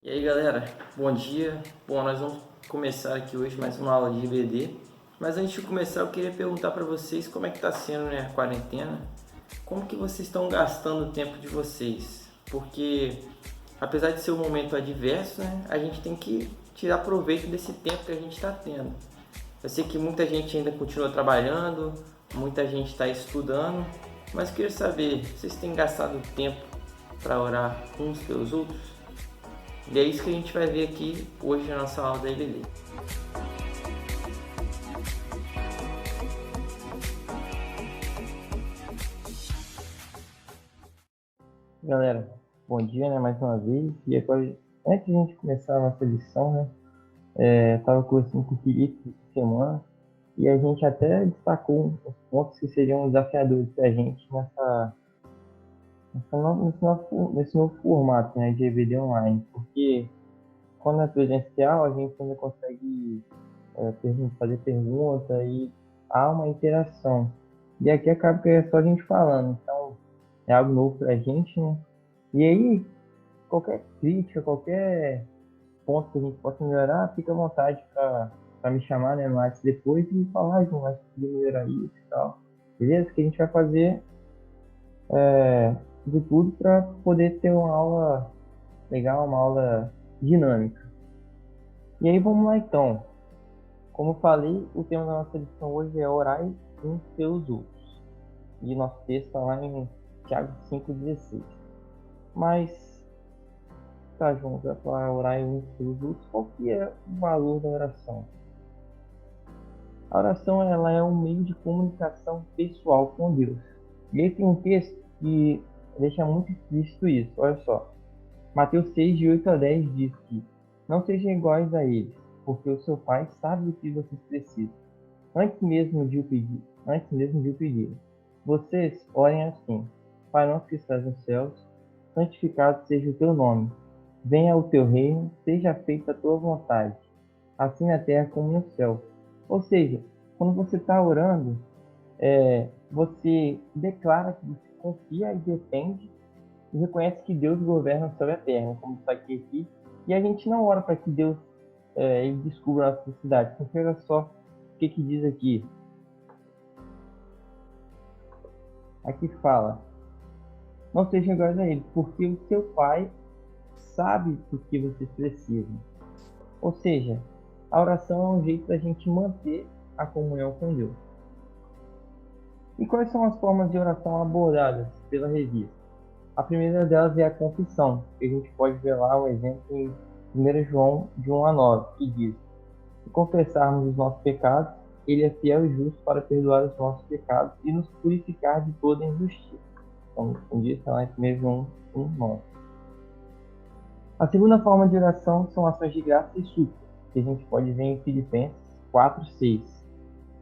E aí galera, bom dia. Bom, nós vamos começar aqui hoje mais uma aula de IBD. Mas antes de começar, eu queria perguntar para vocês como é que está sendo, né, a quarentena. Como que vocês estão gastando o tempo de vocês? Porque apesar de ser um momento adverso, né, a gente tem que tirar proveito desse tempo que a gente está tendo. Eu sei que muita gente ainda continua trabalhando, muita gente está estudando, mas eu queria saber, vocês têm gastado tempo para orar uns pelos outros? E é isso que a gente vai ver aqui hoje na nossa aula da EBD. Galera, bom dia, né, mais uma vez. E agora, antes de a gente começar a nossa lição, né, estava conversando com o Felipe essa semana e a gente até destacou os pontos que seriam desafiadores para a gente nesse novo formato, né, de EBD online, porque quando é presencial a gente ainda consegue fazer pergunta e há uma interação. E aqui acaba que é só a gente falando, então é algo novo pra gente, né? E aí, qualquer crítica, qualquer ponto que a gente possa melhorar, fica à vontade para me chamar, né, no WhatsApp depois e falar, João, vai conseguir melhorar isso e tal. Beleza? Que a gente vai fazer de tudo para poder ter uma aula legal, uma aula dinâmica. E aí, vamos lá então. Como eu falei, o tema da nossa lição hoje é orar uns pelos outros. E nosso texto está lá em Tiago 5,16. Mas, tá, João, vai falar orar uns pelos outros. Qual que é o valor da oração? A oração ela é um meio de comunicação pessoal com Deus. E aí tem um texto que deixa muito explícito isso. Olha só. Mateus 6, de 8 a 10 diz que não sejam iguais a eles, porque o seu Pai sabe o que vocês precisam antes mesmo de o pedir. Vocês orem assim: Pai nosso que estás nos céus, santificado seja o teu nome. Venha o teu reino, seja feita a tua vontade, assim na terra como no céu. Ou seja, quando você está orando, você declara que você confia e depende e reconhece que Deus governa o céu e a terra, como está aqui. E a gente não ora para que Deus ele descubra a nossa necessidade. Porque olha só o que diz aqui. Aqui fala: não sejam iguais a ele, porque o seu Pai sabe o que vocês precisam. Ou seja, a oração é um jeito da gente manter a comunhão com Deus. E quais são as formas de oração abordadas pela revista? A primeira delas é a confissão, que a gente pode ver lá um exemplo em 1 João de 1 a 9, que diz: se confessarmos os nossos pecados, ele é fiel e justo para perdoar os nossos pecados e nos purificar de toda injustiça. Como diz lá em 1 João 1, 9. A segunda forma de oração são ações de graça e súplica, que a gente pode ver em Filipenses 4, 6.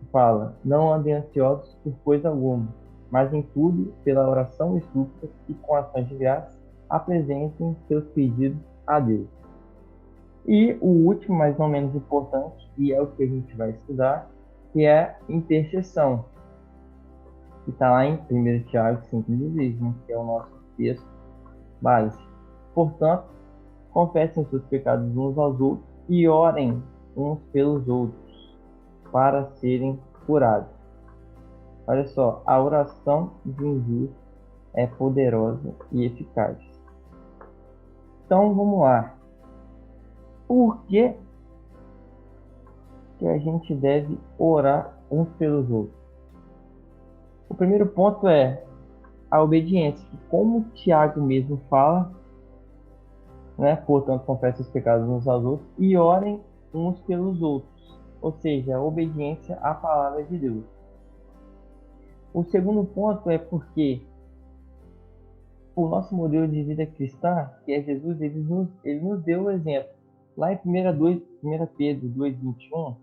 Que fala: não andem ansiosos por coisa alguma, mas em tudo, pela oração e súplica e com ações de graça, apresentem seus pedidos a Deus. E o último, mas não menos importante, e é o que a gente vai estudar, que é intercessão, que está lá em 1 Tiago 5,16, né, que é o nosso texto base. Portanto, confessem seus pecados uns aos outros e orem uns pelos outros para serem curados. Olha só, a oração de um justo é poderosa e eficaz. Então, vamos lá. Por que a gente deve orar uns pelos outros? O primeiro ponto é a obediência, que como Tiago mesmo fala, né? Portanto, confessem os pecados uns aos outros e orem uns pelos outros, ou seja, a obediência à palavra de Deus. O segundo ponto é porque o nosso modelo de vida cristã, que é Jesus, ele nos deu o exemplo. Lá em 1 Pedro 2,21,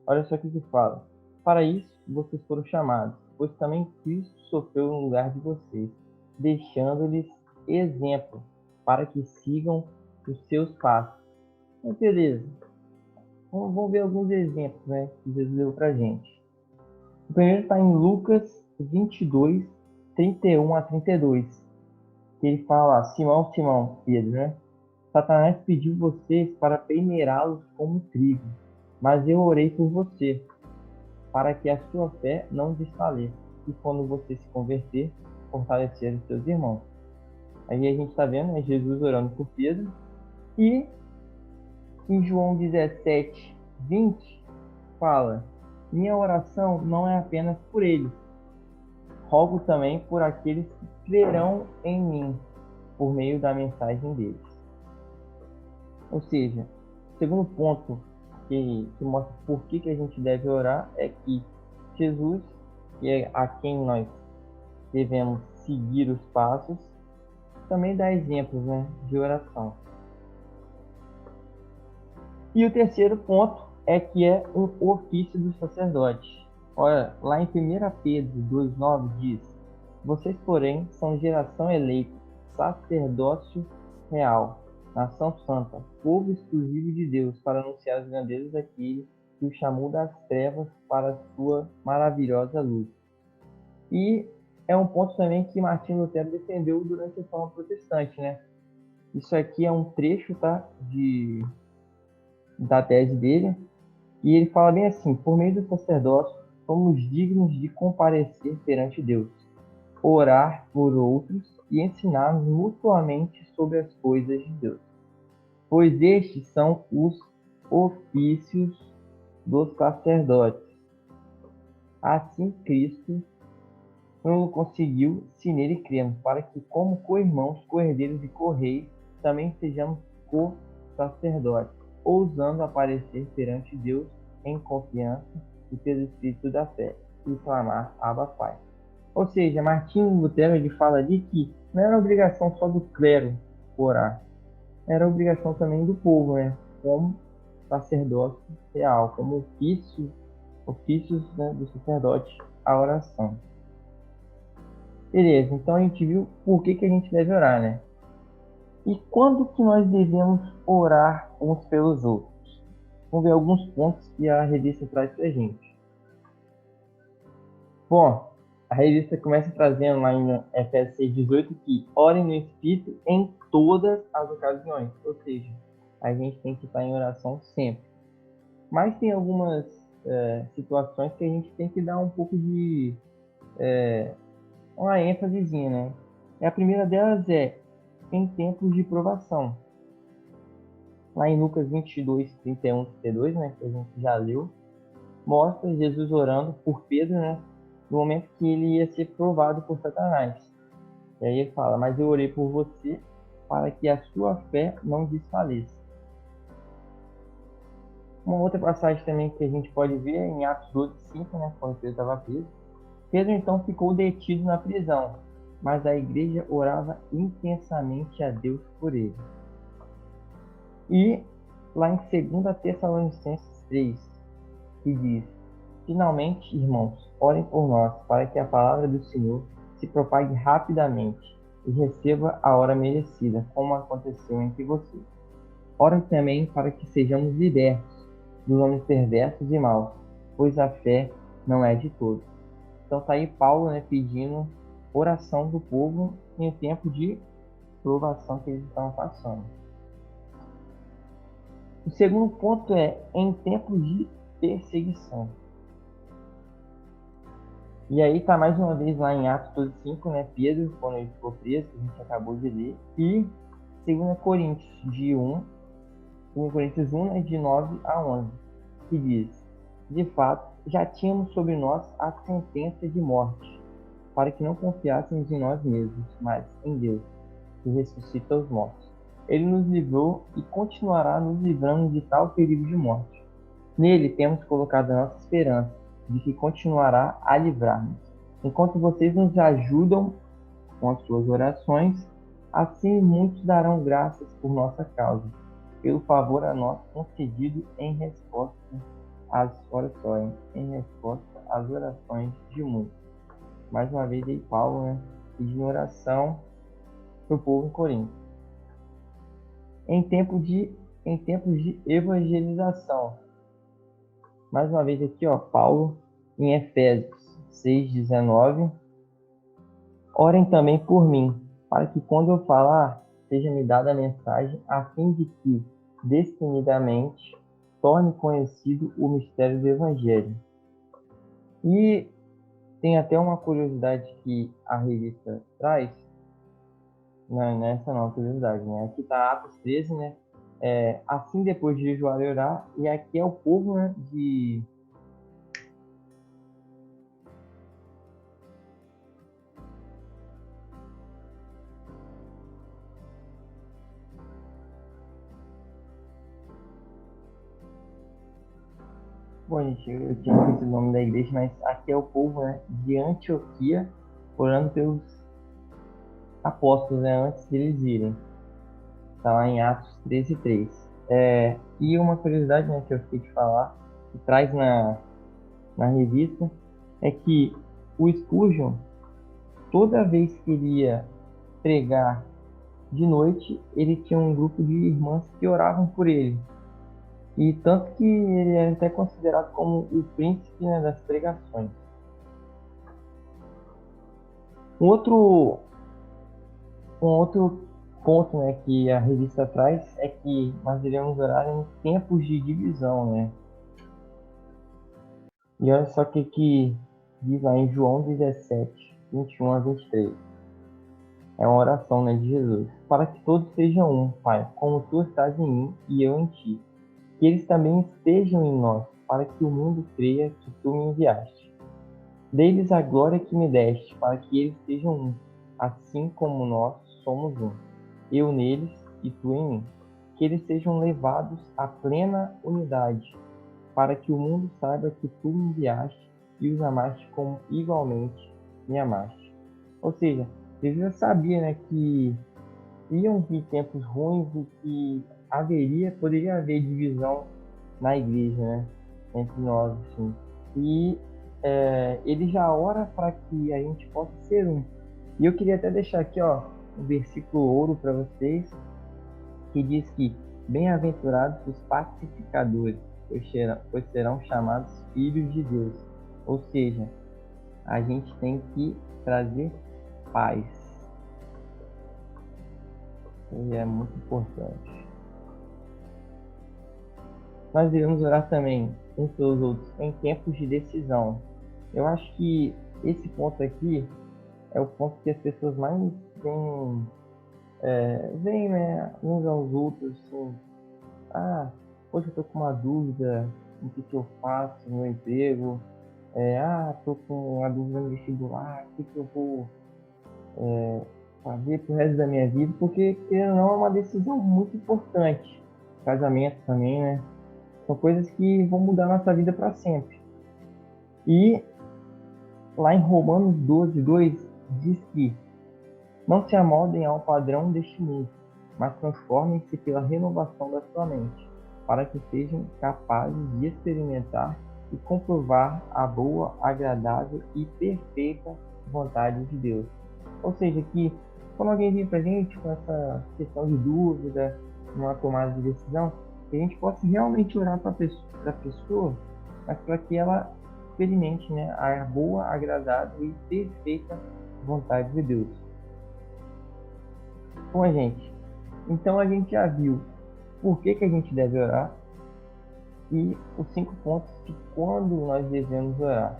olha só o que fala: para isso vocês foram chamados, pois também Cristo sofreu no lugar de vocês, deixando-lhes exemplo, para que sigam os seus passos. Então, beleza. Vamos ver alguns exemplos, né, que Jesus deu pra gente. O primeiro está em Lucas 22, 31 a 32. Que ele fala: Simão, Simão, Pedro, né? Satanás pediu vocês para peneirá-los como trigo, mas eu orei por você, para que a sua fé não desfaleça, e quando você se converter, fortalecer os seus irmãos. Aí a gente está vendo, né, Jesus orando por Pedro, e em João 17, 20, fala: minha oração não é apenas por eles, rogo também por aqueles que crerão em mim, por meio da mensagem deles. Ou seja, o segundo ponto que mostra por que a gente deve orar é que Jesus, que é a quem nós devemos seguir os passos, também dá exemplos, né, de oração. E o terceiro ponto é que é um ofício do sacerdote. Olha, lá em 1 Pedro 2,9 diz: vocês, porém, são geração eleita, sacerdócio real, nação santa, povo exclusivo de Deus, para anunciar as grandezas daquele que o chamou das trevas para a sua maravilhosa luz. E é um ponto também que Martinho Lutero defendeu durante a Reforma Protestante, né? Isso aqui é um trecho, tá, da tese dele, e ele fala bem assim: por meio do sacerdócio, somos dignos de comparecer perante Deus, orar por outros e ensinar-nos mutuamente sobre as coisas de Deus, pois estes são os ofícios dos sacerdotes. Assim Cristo não conseguiu se nele cremos, para que, como co-irmãos, co-herdeiros e co-reis, também sejamos co-sacerdotes, ousando aparecer perante Deus em confiança e pelo Espírito da fé, e clamar Abba Pai. Ou seja, Martinho Lutero ele fala ali que não era obrigação só do clero orar, era obrigação também do povo, né? Como sacerdócio real, como ofícios, né, do sacerdote, a oração. Beleza, então a gente viu por que a gente deve orar, né? E quando que nós devemos orar uns pelos outros? Vamos ver alguns pontos que a revista traz pra gente. Bom, a revista começa trazendo lá em Efésios 6,18 que orem no Espírito em todas as ocasiões. Ou seja, a gente tem que estar em oração sempre. Mas tem algumas situações que a gente tem que dar um pouco de uma ênfasezinha, né? E a primeira delas é em tempos de provação. Lá em Lucas 22, 31, 32, né, que a gente já leu, mostra Jesus orando por Pedro, né, no momento que ele ia ser provado por Satanás. E aí ele fala: mas eu orei por você para que a sua fé não desfaleça. Uma outra passagem também que a gente pode ver é em Atos 12:5, né, quando Pedro estava preso. Pedro então ficou detido na prisão, mas a igreja orava intensamente a Deus por ele. E lá em 2 Tessalonicenses 3, que diz: finalmente, irmãos, orem por nós, para que a palavra do Senhor se propague rapidamente e receba a hora merecida, como aconteceu entre vocês. Orem também para que sejamos libertos dos homens perversos e maus, pois a fé não é de todos. Então tá aí Paulo, né, pedindo oração do povo em tempo de provação que eles estavam passando. O segundo ponto é em tempos de perseguição. E aí tá mais uma vez lá em Atos 12:5, né, Pedro, quando ele ficou preso, que a gente acabou de ler, e 2 Coríntios 1, né, de 9 a 11, que diz: de fato, já tínhamos sobre nós a sentença de morte, para que não confiássemos em nós mesmos, mas em Deus, que ressuscita os mortos. Ele nos livrou e continuará nos livrando de tal perigo de morte. Nele temos colocado a nossa esperança de que continuará a livrar-nos. Enquanto vocês nos ajudam com as suas orações, assim muitos darão graças por nossa causa, pelo favor a nós concedido em resposta às orações, de muitos. Mais uma vez aí Paulo, né, pedindo oração para o povo em Corinto. Em tempos de evangelização. Mais uma vez aqui, ó, Paulo em Efésios 6:19. Orem também por mim, para que quando eu falar, seja-me dada a mensagem, a fim de que, destemidamente, torne conhecido o mistério do Evangelho. E tem até uma curiosidade que a revista traz, não, nessa não, curiosidade, né? Aqui está Atos 13, né? Assim depois de jejuar e orar, e aqui é o povo, né, de... Bom, gente, eu tinha esquecido o nome da igreja, mas aqui é o povo, né, de Antioquia, orando pelos apóstolos, né, antes deles irem. Está lá em Atos 13:3. E uma curiosidade, né, que eu fiquei de falar, que traz na revista, é que o Spurgeon, toda vez que ele ia pregar de noite, ele tinha um grupo de irmãs que oravam por ele. E tanto que ele é até considerado como o príncipe, né, das pregações. Um outro ponto, né, que a revista traz é que nós devemos orar em tempos de divisão, né? E olha só o que diz lá em João 17:21-23. É uma oração, né, de Jesus. Para que todos sejam um, Pai, como tu estás em mim e eu em ti. Que eles também estejam em nós, para que o mundo creia que tu me enviaste. Dê-lhes a glória que me deste, para que eles sejam um, assim como nós somos um. Eu neles e tu em mim. Que eles sejam levados à plena unidade, para que o mundo saiba que tu me enviaste e os amaste como igualmente me amaste. Ou seja, Jesus já sabia, né, que iam vir tempos ruins e que poderia haver divisão na igreja, né, entre nós, assim. E ele já ora para que a gente possa ser um. E eu queria até deixar aqui, ó, um versículo ouro para vocês, que diz que bem-aventurados os pacificadores, pois serão chamados filhos de Deus. Ou seja, a gente tem que trazer paz. E é muito importante. Nós devemos orar também uns pelos outros em tempos de decisão. Eu acho que esse ponto aqui é o ponto que as pessoas mais veem, né, uns aos outros, assim, poxa, eu tô com uma dúvida no que eu faço no meu emprego, tô com uma dúvida no vestibular, o que eu vou fazer pro resto da minha vida, porque, querendo ou não, é uma decisão muito importante. Casamento também, né? São coisas que vão mudar a nossa vida para sempre. E lá em Romanos 12:2 diz que não se amoldem ao padrão deste mundo, mas transformem-se pela renovação da sua mente, para que sejam capazes de experimentar e comprovar a boa, agradável e perfeita vontade de Deus. Ou seja, que quando alguém vem para a gente com essa questão de dúvida, numa tomada de decisão, que a gente possa realmente orar para a pessoa, mas para que ela experimente, né, a boa, agradável e perfeita vontade de Deus. Bom, gente, então a gente já viu por que a gente deve orar e os 5 pontos de quando nós devemos orar.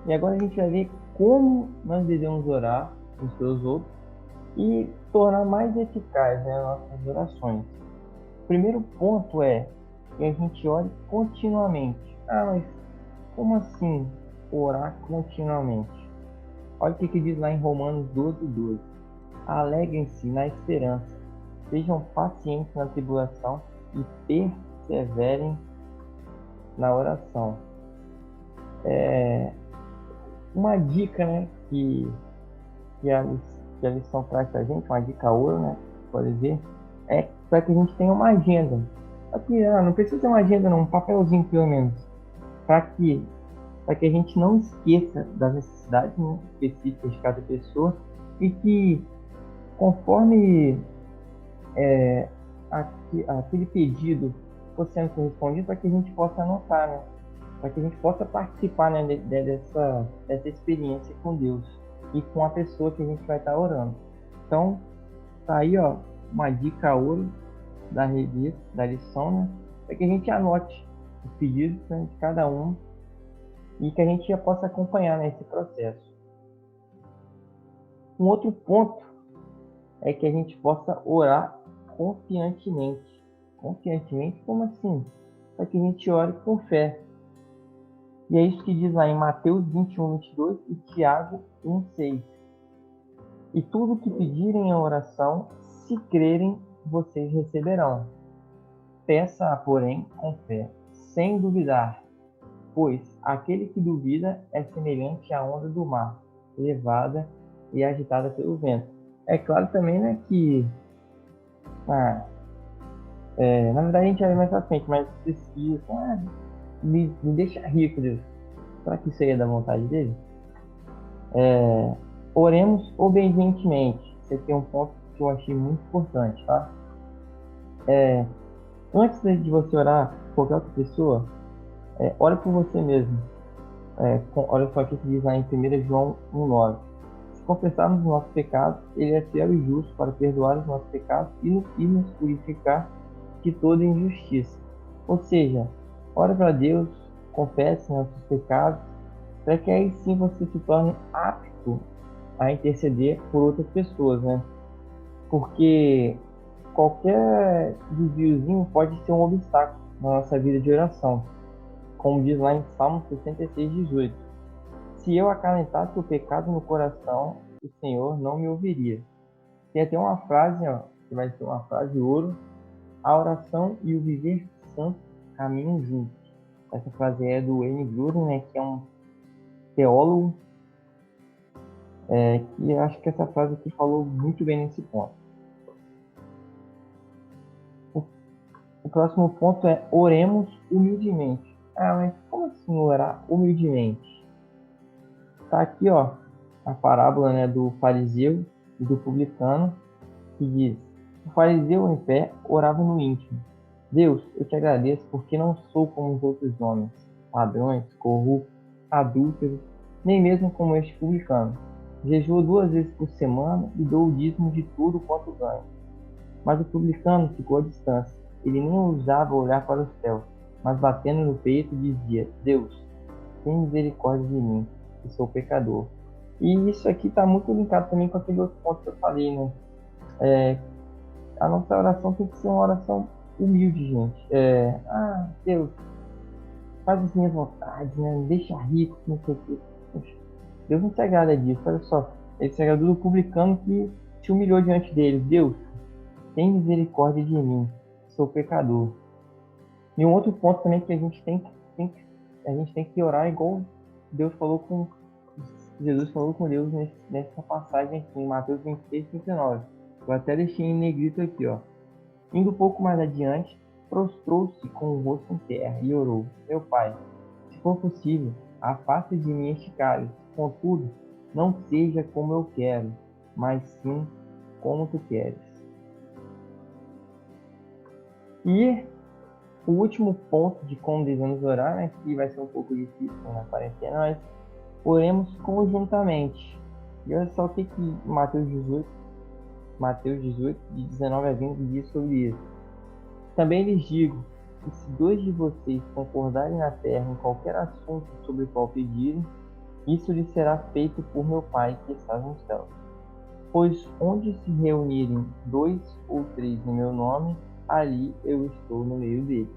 E agora a gente vai ver como nós devemos orar uns pelos outros e tornar mais eficaz, né, nossas orações. O primeiro ponto é que a gente ore continuamente. Mas como assim orar continuamente? Olha o que diz lá em Romanos 12:12. Alegrem-se na esperança, sejam pacientes na tribulação e perseverem na oração. Uma dica, né, que a lição traz pra gente, uma dica ouro, né, pode dizer, é para que a gente tenha uma agenda. Aqui, não precisa ter uma agenda não, um papelzinho pelo menos, para que a gente não esqueça das necessidades, né, específicas de cada pessoa e que conforme aquele pedido for sendo correspondido, para que a gente possa anotar, né, para que a gente possa participar, né, dessa experiência com Deus e com a pessoa que a gente vai estar orando. Então, tá aí, ó, uma dica ouro da revista, da lição, né? É que a gente anote os pedidos, né, de cada um e que a gente já possa acompanhar nesse processo. Um outro ponto é que a gente possa orar confiantemente. Confiantemente, como assim? Para que a gente ore com fé. E é isso que diz lá em Mateus 21:22 e Tiago 1:6. E tudo que pedirem em oração, se crerem, vocês receberão. Peça, porém, com fé, sem duvidar, pois aquele que duvida é semelhante à onda do mar, levada e agitada pelo vento. É claro também, né, que na verdade a gente vai ver mais pra frente, mas esses me deixa rico, Deus. Será que isso aí é da vontade dele? Oremos obedientemente. Esse aqui é um ponto que eu achei muito importante, tá? Antes de você orar por qualquer outra pessoa, ore por você mesmo. Olha só o que diz lá em 1 João 1:9. Se confessarmos os nossos pecados, ele é fiel e justo para perdoar os nossos pecados e nos purificar de toda injustiça. Ou seja, ore para Deus, confesse nossos pecados, para que aí sim você se torne apto a interceder por outras pessoas, né? Porque qualquer desviozinho pode ser um obstáculo na nossa vida de oração, como diz lá em Salmo 66:18. Se eu acalentasse o pecado no coração, o Senhor não me ouviria. Tem até uma frase, ó, que vai ser uma frase ouro: a oração e o viver santo caminham juntos. Essa frase é do Wayne Grudem, né, que é um teólogo, que eu acho que essa frase aqui falou muito bem nesse ponto. O próximo ponto é oremos humildemente. Mas como assim orar humildemente? Tá aqui, ó, a parábola, né, do fariseu e do publicano, que diz: o fariseu em pé orava no íntimo: Deus, eu te agradeço porque não sou como os outros homens, ladrões, corruptos, adúlteros, nem mesmo como este publicano. Jejuo 2 vezes por semana e dou o dízimo de tudo quanto ganho. Mas o publicano ficou à distância. Ele nem ousava olhar para o céu, mas batendo no peito dizia: Deus, tem misericórdia de mim, que sou pecador. E isso aqui está muito linkado também com aquele outro ponto que eu falei, né? A nossa oração tem que ser uma oração humilde, gente. Deus, faz as minhas vontades, né? Me deixa rico, não sei o quê. Poxa, Deus não se agrada disso, olha só. Ele se agradou do publicano que se humilhou diante dele. Deus, tem misericórdia de mim, sou pecador. E um outro ponto também que a gente tem que orar igual Jesus falou com Deus nessa passagem aqui, em Mateus 26:39. Eu até deixei em negrito aqui, ó. Indo um pouco mais adiante, prostrou-se com o rosto em terra e orou: Meu Pai, se for possível, afasta de mim este cálice. Contudo, não seja como eu quero, mas sim como tu queres. E o último ponto de como devemos orar, né, que vai ser um pouco difícil na quarentena, mas oremos conjuntamente. E olha só o que Mateus 18, de 19 a 20, diz sobre isso. Também lhes digo que se 2 de vocês concordarem na terra em qualquer assunto sobre o qual pedirem, isso lhes será feito por meu Pai que está nos céus. Pois onde se reunirem 2 ou 3 em meu nome, ali eu estou no meio deles.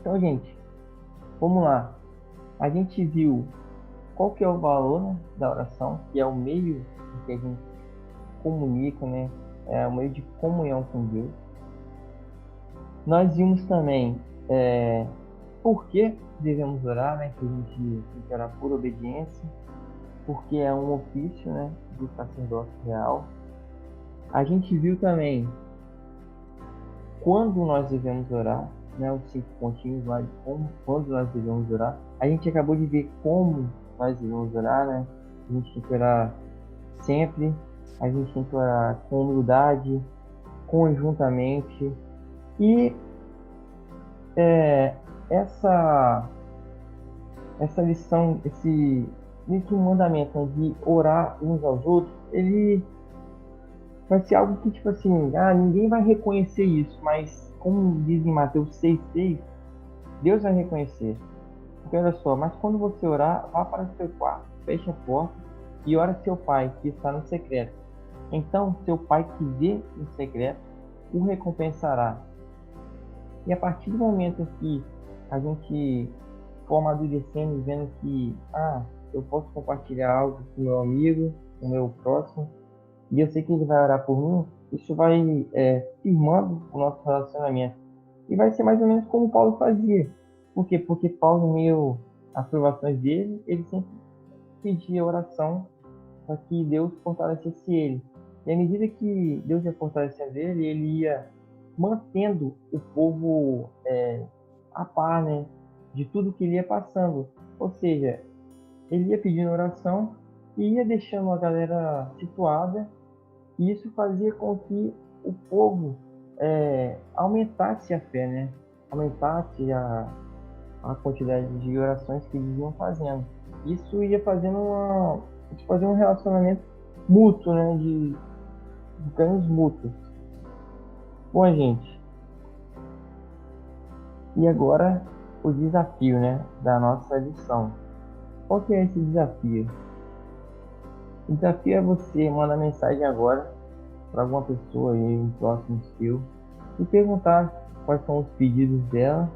Então, gente, vamos lá. A gente viu qual que é o valor, né, da oração, que é o meio em que a gente comunica, né? É o meio de comunhão com Deus. Nós vimos também por que devemos orar, né? Que a gente tem que orar por obediência, porque é um ofício, né, do sacerdócio real. A gente viu também quando nós devemos orar, né, os 5 pontinhos lá de quando nós devemos orar. A gente acabou de ver como nós devemos orar, né? A gente tem que orar sempre, a gente tem que orar com humildade, conjuntamente. E essa lição, esse mandamento, né, de orar uns aos outros, ele vai ser algo que, tipo assim, ninguém vai reconhecer isso, mas como diz em Mateus 6,6, Deus vai reconhecer. Porque olha só, mas quando você orar, vá para o seu quarto, feche a porta e ore a seu pai, que está no secreto. Então, seu pai que vê no secreto, o recompensará. E a partir do momento que a gente for amadurecendo, vendo que, eu posso compartilhar algo com o meu amigo, com o meu próximo, e eu sei que ele vai orar por mim, isso vai firmando o nosso relacionamento. E vai ser mais ou menos como Paulo fazia. Por quê? Porque Paulo, em meio às provações dele, ele sempre pedia oração para que Deus fortalecesse ele. E à medida que Deus ia fortalecendo ele, ele ia mantendo o povo a par, né, de tudo que ele ia passando. Ou seja, ele ia pedindo oração e ia deixando a galera situada, e isso fazia com que o povo aumentasse a fé, né? Aumentasse a quantidade de orações que eles iam fazendo. Isso ia fazendo fazer um relacionamento mútuo, né? De ganhos mútuos. Bom, gente, e agora o desafio, né? Da nossa lição. Qual que é esse desafio? O desafio é você mandar mensagem agora para alguma pessoa aí, um próximo seu, e perguntar quais são os pedidos dela,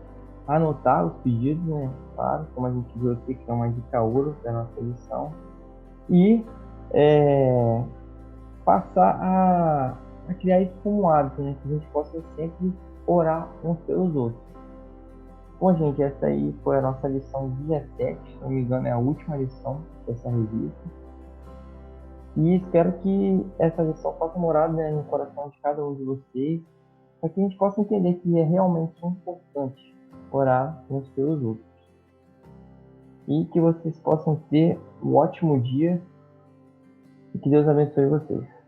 anotar os pedidos, né? Claro, como a gente viu aqui, que é uma dica ouro da nossa lição, e passar a criar isso como um hábito, né? Que a gente possa sempre orar uns pelos outros. Bom, gente, essa aí foi a nossa lição 17, se não me engano, é a última lição dessa revista. E espero que essa lição possa morar, né, no coração de cada um de vocês, para que a gente possa entender que é realmente importante orar uns pelos outros. E que vocês possam ter um ótimo dia e que Deus abençoe vocês.